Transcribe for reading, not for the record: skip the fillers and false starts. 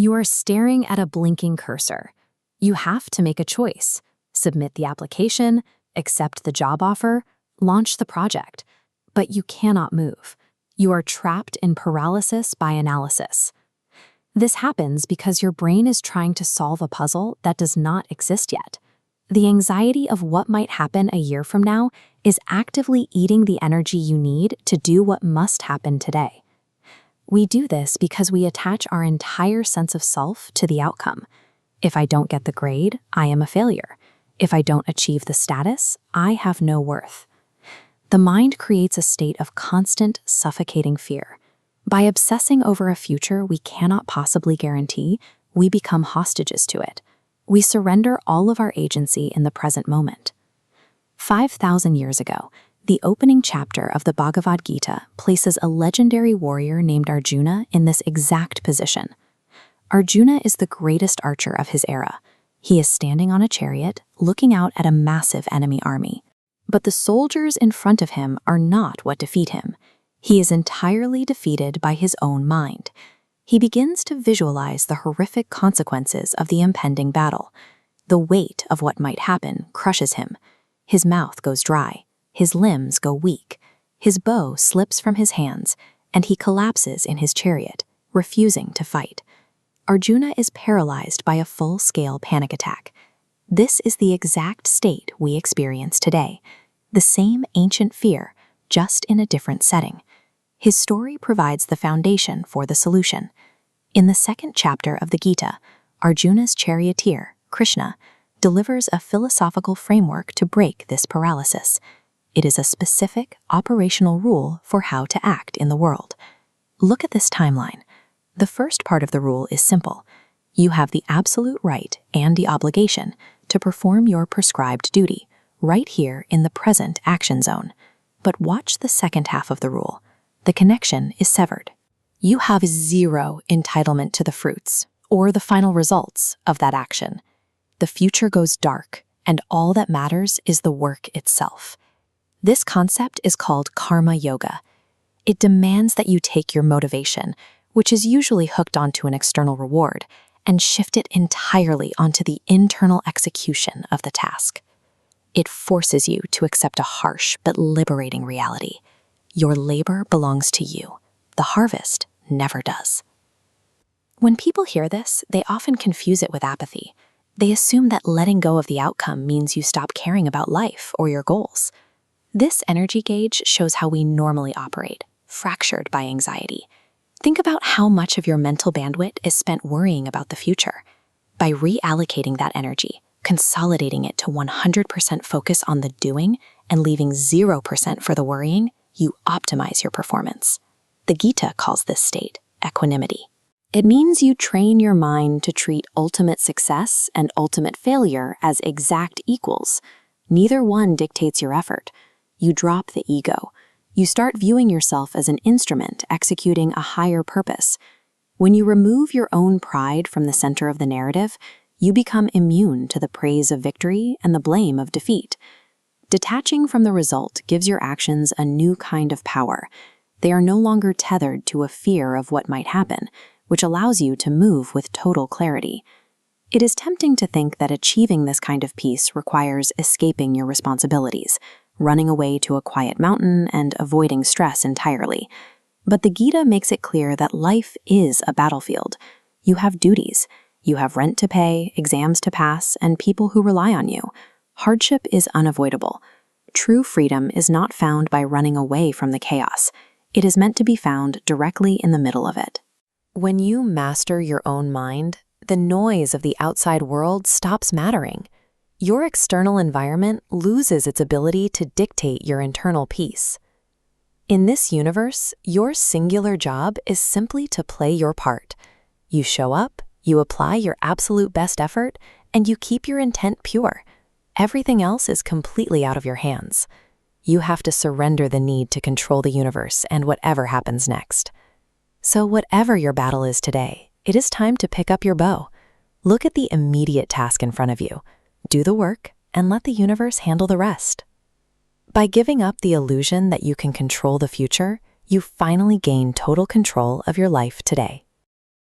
You are staring at a blinking cursor. You have to make a choice: submit the application, accept the job offer, launch the project. But you cannot move. You are trapped in paralysis by analysis. This happens because your brain is trying to solve a puzzle that does not exist yet. The anxiety of what might happen a year from now is actively eating the energy you need to do what must happen today. We do this because we attach our entire sense of self to the outcome. If I don't get the grade, I am a failure. If I don't achieve the status, I have no worth. The mind creates a state of constant, suffocating fear. By obsessing over a future we cannot possibly guarantee, we become hostages to it. We surrender all of our agency in the present moment. 5,000 years ago, the opening chapter of the Bhagavad Gita places a legendary warrior named Arjuna in this exact position. Arjuna is the greatest archer of his era. He is standing on a chariot, looking out at a massive enemy army. But the soldiers in front of him are not what defeat him. He is entirely defeated by his own mind. He begins to visualize the horrific consequences of the impending battle. The weight of what might happen crushes him. His mouth goes dry. His limbs go weak. His bow slips from his hands, and he collapses in his chariot, refusing to fight. Arjuna is paralyzed by a full-scale panic attack. This is the exact state we experience today. The same ancient fear, just in a different setting. His story provides the foundation for the solution. In the second chapter of the Gita, Arjuna's charioteer, Krishna, delivers a philosophical framework to break this paralysis. It is a specific, operational rule for how to act in the world. Look at this timeline. The first part of the rule is simple. You have the absolute right and the obligation to perform your prescribed duty, right here in the present action zone. But watch the second half of the rule. The connection is severed. You have zero entitlement to the fruits or the final results of that action. The future goes dark, and all that matters is the work itself. This concept is called karma yoga. It demands that you take your motivation, which is usually hooked onto an external reward, and shift it entirely onto the internal execution of the task. It forces you to accept a harsh but liberating reality. Your labor belongs to you. The harvest never does. When people hear this, they often confuse it with apathy. They assume that letting go of the outcome means you stop caring about life or your goals. This energy gauge shows how we normally operate, fractured by anxiety. Think about how much of your mental bandwidth is spent worrying about the future. By reallocating that energy, consolidating it to 100% focus on the doing and leaving 0% for the worrying, you optimize your performance. The Gita calls this state equanimity. It means you train your mind to treat ultimate success and ultimate failure as exact equals. Neither one dictates your effort. You drop the ego. You start viewing yourself as an instrument executing a higher purpose. When you remove your own pride from the center of the narrative, you become immune to the praise of victory and the blame of defeat. Detaching from the result gives your actions a new kind of power. They are no longer tethered to a fear of what might happen, which allows you to move with total clarity. It is tempting to think that achieving this kind of peace requires escaping your responsibilities, running away to a quiet mountain and avoiding stress entirely. But the Gita makes it clear that life is a battlefield. You have duties. You have rent to pay, exams to pass, and people who rely on you. Hardship is unavoidable. True freedom is not found by running away from the chaos. It is meant to be found directly in the middle of it. When you master your own mind, the noise of the outside world stops mattering. Your external environment loses its ability to dictate your internal peace. In this universe, your singular job is simply to play your part. You show up, you apply your absolute best effort, and you keep your intent pure. Everything else is completely out of your hands. You have to surrender the need to control the universe and whatever happens next. So whatever your battle is today, it is time to pick up your bow. Look at the immediate task in front of you. Do the work and let the universe handle the rest. By giving up the illusion that you can control the future, you finally gain total control of your life today.